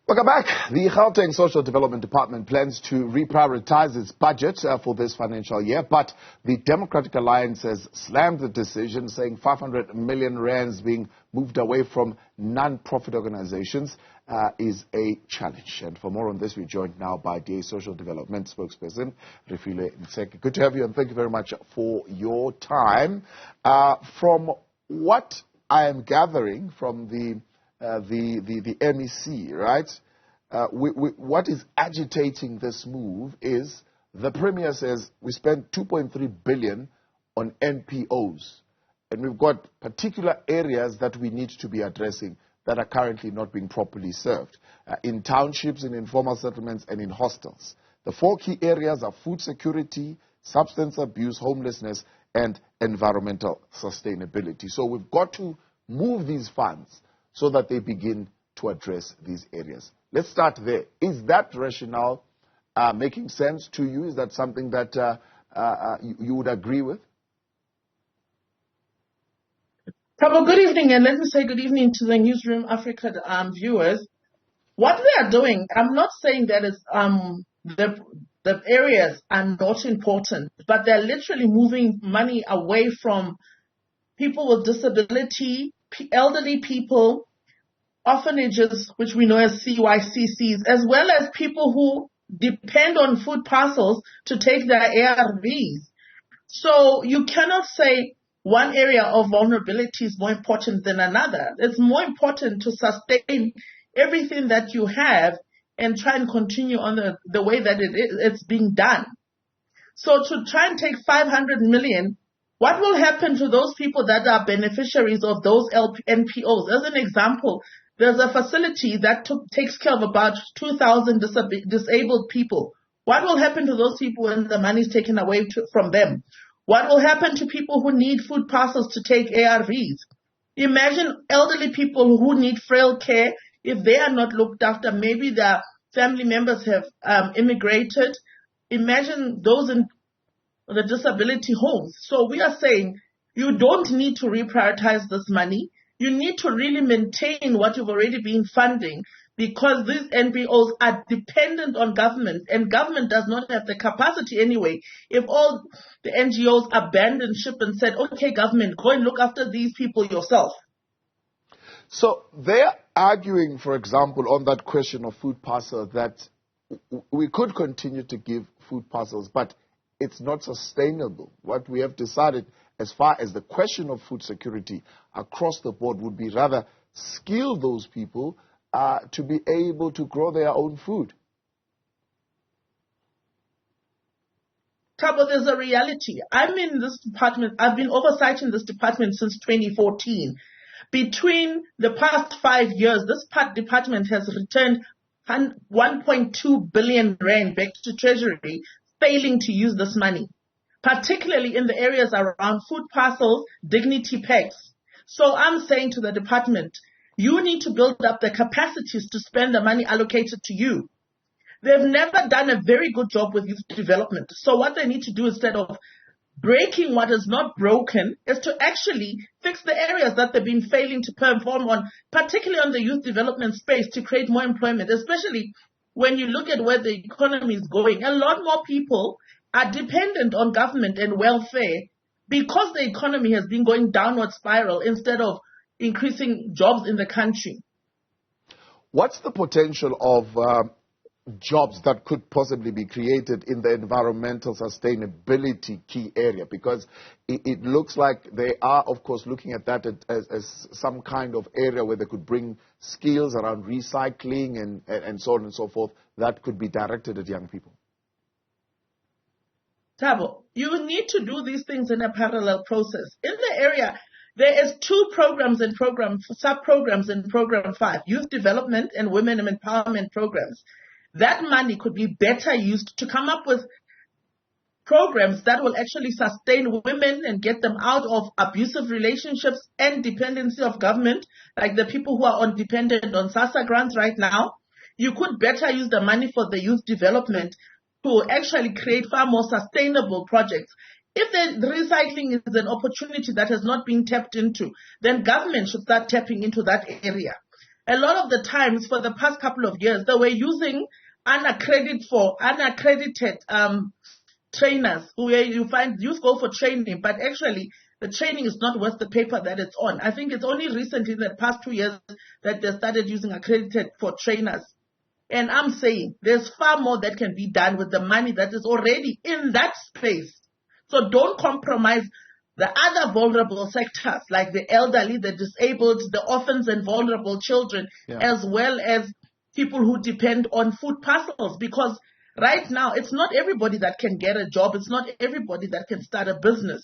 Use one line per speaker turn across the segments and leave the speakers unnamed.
Welcome back. The Gauteng Social Development Department plans to reprioritize its budget for this financial year, but the Democratic Alliance has slammed the decision, saying 500 million rands being moved away from non-profit organizations is a challenge. And for more on this, we're joined now by DA Social Development spokesperson Refiloe Nt'sekhe. Good to have you, and thank you very much for your time. From what I am gathering from the MEC, right? What is agitating this move is the Premier says we spent 2.3 billion on NPOs, and we've got particular areas that we need to be addressing that are currently not being properly served in townships, in informal settlements, and in hostels. The four key areas are food security, substance abuse, homelessness, and environmental sustainability. So we've got to move these funds so that they begin to address these areas. Let's start there. Is that rationale making sense to you? Is that something that you would agree with?
Well, good evening, and let me say good evening to the Newzroom Afrika viewers. What we are doing, I'm not saying that it's, the areas are not important, but they're literally moving money away from people with disability, elderly people, orphanages, which we know as CYCCs, as well as people who depend on food parcels to take their ARVs. So you cannot say one area of vulnerability is more important than another. It's more important to sustain everything that you have and try and continue on the way that it's being done. So to try and take 500 million, what will happen to those people that are beneficiaries of those NPOs? As an example, there's a facility that takes care of about 2,000 disabled people. What will happen to those people when the money is taken away from them? What will happen to people who need food parcels to take ARVs? Imagine elderly people who need frail care. If they are not looked after, maybe their family members have immigrated. Imagine those in the disability homes. So we are saying you don't need to reprioritize this money. You need to really maintain what you've already been funding, because these NPOs are dependent on government, and government does not have the capacity anyway. If all the NGOs abandoned ship and said, okay, government, go and look after these people yourself.
So they're arguing, for example, on that question of food parcels, that we could continue to give food parcels, but it's not sustainable. What we have decided as far as the question of food security across the board would be rather skill those people to be able to grow their own food.
Thabo, there's a reality. I'm in this department. I've been oversighting this department since 2014. Between the past 5 years, this department has returned 1.2 billion rand back to Treasury, failing to use this money, particularly in the areas around food parcels, dignity packs. So I'm saying to the department, you need to build up the capacities to spend the money allocated to you. They've never done a very good job with youth development. So what they need to do, instead of breaking what is not broken, is to actually fix the areas that they've been failing to perform on, particularly on the youth development space, to create more employment, especially when you look at where the economy is going. A lot more people are dependent on government and welfare because the economy has been going downward spiral instead of increasing jobs in the country.
What's the potential of jobs that could possibly be created in the environmental sustainability key area? Because it looks like they are, of course, looking at that as some kind of area where they could bring skills around recycling and so on and so forth that could be directed at young people.
Thabo, you need to do these things in a parallel process. In the area, there is 2 programs and sub-programs in Program 5, Youth Development and Women Empowerment Programs. That money could be better used to come up with programs that will actually sustain women and get them out of abusive relationships and dependency of government, like the people who are dependent on SASSA grants right now. You could better use the money for the youth development to actually create far more sustainable projects. If the recycling is an opportunity that has not been tapped into, then government should start tapping into that area. a lot of the times for the past couple of years, they were using unaccredited trainers where you find youth go for training, but actually the training is not worth the paper that it's on. I think it's only recently, in the past 2 years, that they started using accredited for trainers. And I'm saying there's far more that can be done with the money that is already in that space. So don't compromise the other vulnerable sectors like the elderly, the disabled, the orphans and vulnerable children, as well as people who depend on food parcels, because right now it's not everybody that can get a job. It's not everybody that can start a business.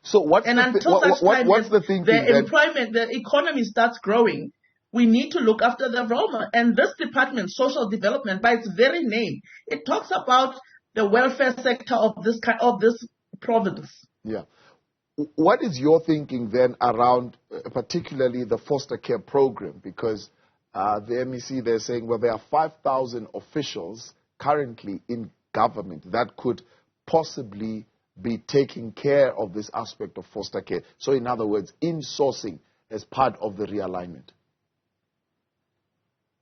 So what's the thinking?
The economy starts growing, we need to look after the vulnerable. And this department, social development, by its very name, it talks about the welfare sector of this province.
Yeah. What is your thinking then around particularly the foster care program? Because the MEC, they're saying, well, there are 5,000 officials currently in government that could possibly be taking care of this aspect of foster care. So in other words, insourcing as part of the realignment.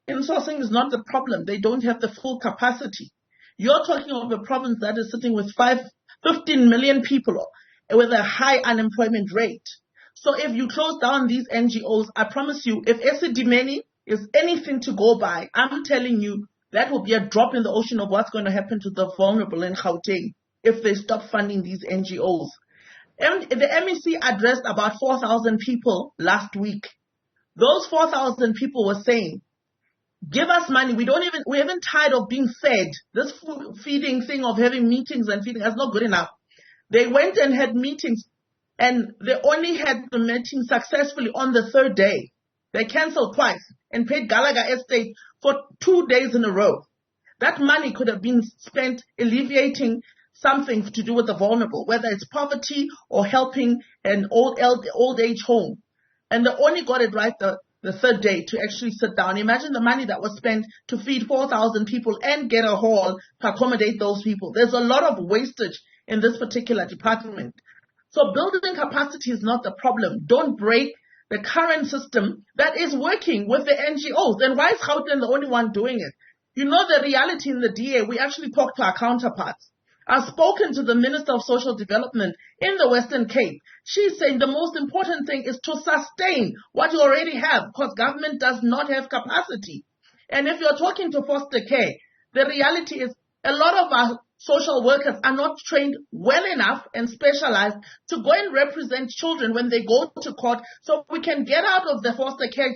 Insourcing is not the problem. They don't have the full capacity. You're talking of a province that is sitting with 15 million people with a high unemployment rate. So if you close down these NGOs, I promise you, if Esidimeni is anything to go by, I'm telling you, that will be a drop in the ocean of what's going to happen to the vulnerable in Gauteng if they stop funding these NGOs. And the MEC addressed about 4,000 people last week. Those 4,000 people were saying, give us money. We haven't tired of being fed. This feeding thing of having meetings and feeding is not good enough. They went and had meetings, and they only had the meeting successfully on the third day. They canceled twice and paid Gallagher Estate for 2 days in a row. That money could have been spent alleviating something to do with the vulnerable, whether it's poverty or helping an old age home. And they only got it right the third day to actually sit down. Imagine the money that was spent to feed 4,000 people and get a hall to accommodate those people. There's a lot of wastage in this particular department. So building capacity is not the problem. Don't break the current system that is working with the NGOs. And why is Gauteng the only one doing it? You know the reality in the DA, we actually talk to our counterparts. I've spoken to the Minister of Social Development in the Western Cape. She's saying the most important thing is to sustain what you already have, because government does not have capacity. And if you're talking to foster care, the reality is a lot of our social workers are not trained well enough and specialized to go and represent children when they go to court, so we can get out of the foster care,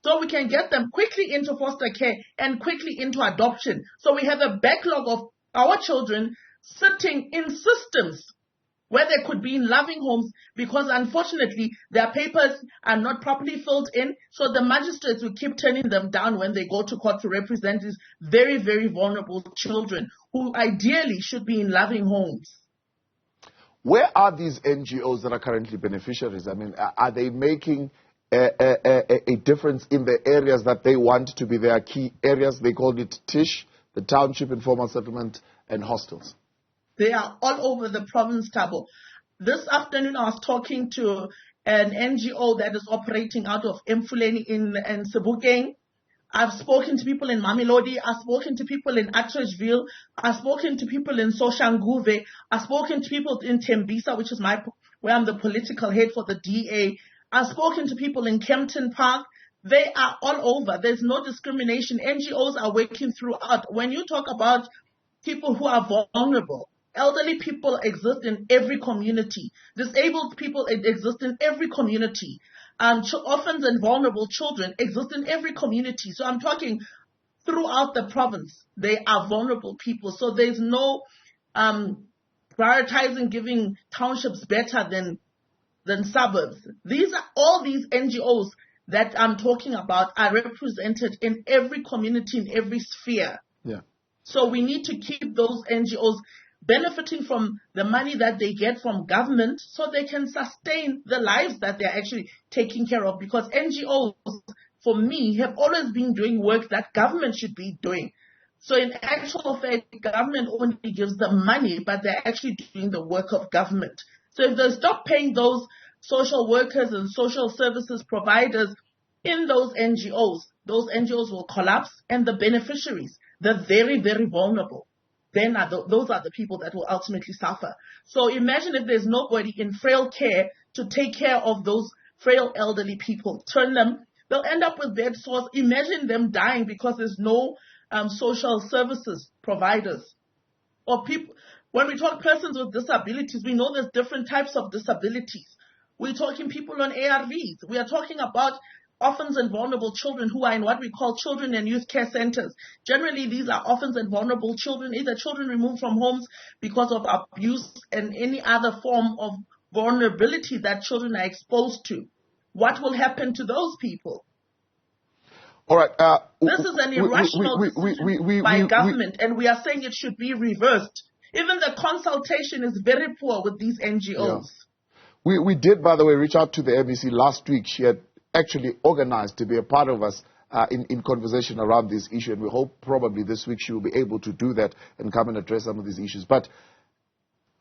so we can get them quickly into foster care and quickly into adoption. So we have a backlog of our children sitting in systems where they could be in loving homes because unfortunately their papers are not properly filled in. So the magistrates will keep turning them down when they go to court to represent these very, very vulnerable children who ideally should be in loving homes.
Where are these NGOs that are currently beneficiaries? I mean, are they making a difference in the areas that they want to be their key areas? They call it TISH, the Township Informal Settlement, and hostels.
They are all over the province, Thabo. This afternoon I was talking to an NGO that is operating out of Mfuleni in Sebokeng. I've spoken to people in Mamelodi. I've spoken to people in Atteridgeville. I've spoken to people in Soshanguve. I've spoken to people in Tembisa, which is where I'm the political head for the DA. I've spoken to people in Kempton Park. They are all over. There's no discrimination. NGOs are working throughout. When you talk about people who are vulnerable, elderly people exist in every community. Disabled people exist in every community. Orphans and vulnerable children exist in every community. So I'm talking throughout the province. They are vulnerable people. So there's no prioritizing giving townships better than suburbs. All these NGOs that I'm talking about are represented in every community, in every sphere.
Yeah.
So we need to keep those NGOs benefiting from the money that they get from government so they can sustain the lives that they're actually taking care of. Because NGOs, for me, have always been doing work that government should be doing. So in actual fact, government only gives them money, but they're actually doing the work of government. So if they stop paying those social workers and social services providers in those NGOs will collapse, and the beneficiaries, the very, very vulnerable, those are the people that will ultimately suffer. So imagine if there's nobody in frail care to take care of those frail elderly people. They'll end up with bed sores. Imagine them dying because there's no social services providers. Or people, when we talk persons with disabilities, we know there's different types of disabilities. We're talking people on ARVs. We are talking about orphans and vulnerable children who are in what we call children and youth care centers. Generally, these are orphans and vulnerable children, either children removed from homes because of abuse and any other form of vulnerability that children are exposed to. What will happen to those people?
All right.
This is an irrational decision by government, and we are saying it should be reversed. Even the consultation is very poor with these NGOs.
Yeah. We did, by the way, reach out to the MEC last week. She had actually organized to be a part of us in conversation around this issue, and we hope probably this week she will be able to do that and come and address some of these issues. But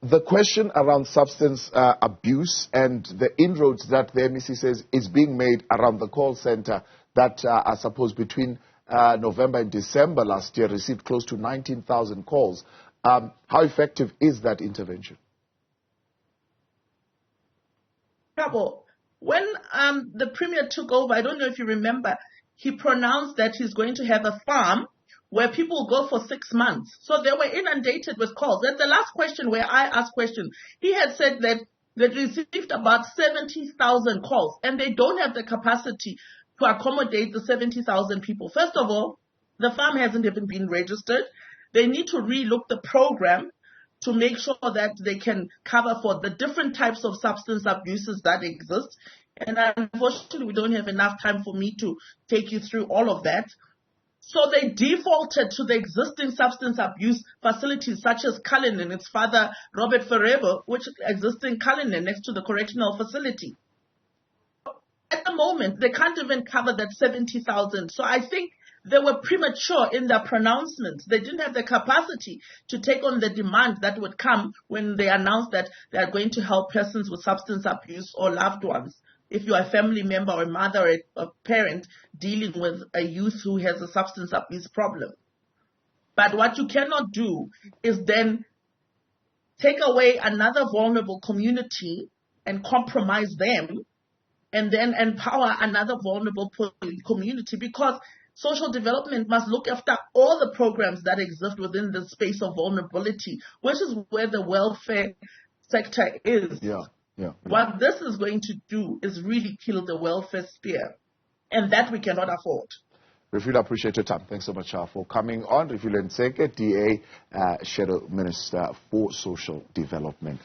the question around substance abuse and the inroads that the MEC says is being made around the call center that I suppose between November and December last year received close to 19,000 calls. How effective is that intervention?
When the Premier took over, I don't know if you remember, he pronounced that he's going to have a farm where people go for 6 months. So they were inundated with calls. That's the last question where I asked questions. He had said that they received about 70,000 calls, and they don't have the capacity to accommodate the 70,000 people. First of all, the farm hasn't even been registered. They need to relook the program to make sure that they can cover for the different types of substance abuses that exist. And unfortunately, we don't have enough time for me to take you through all of that. So they defaulted to the existing substance abuse facilities such as Cullinan, its father, Robert Ferreira, which exists in Cullinan next to the correctional facility. At the moment, they can't even cover that 70,000. So I think they were premature in their pronouncements. They didn't have the capacity to take on the demand that would come when they announced that they are going to help persons with substance abuse or loved ones. If you are a family member or a mother or a parent dealing with a youth who has a substance abuse problem. But what you cannot do is then take away another vulnerable community and compromise them and then empower another vulnerable community, because social development must look after all the programs that exist within the space of vulnerability, which is where the welfare sector is. What this is going to do is really kill the welfare sphere, and that we cannot afford.
Refiloe, appreciate your time. Thanks so much for coming on. Refiloe Nt'sekhe, DA, Shadow Minister for Social Development.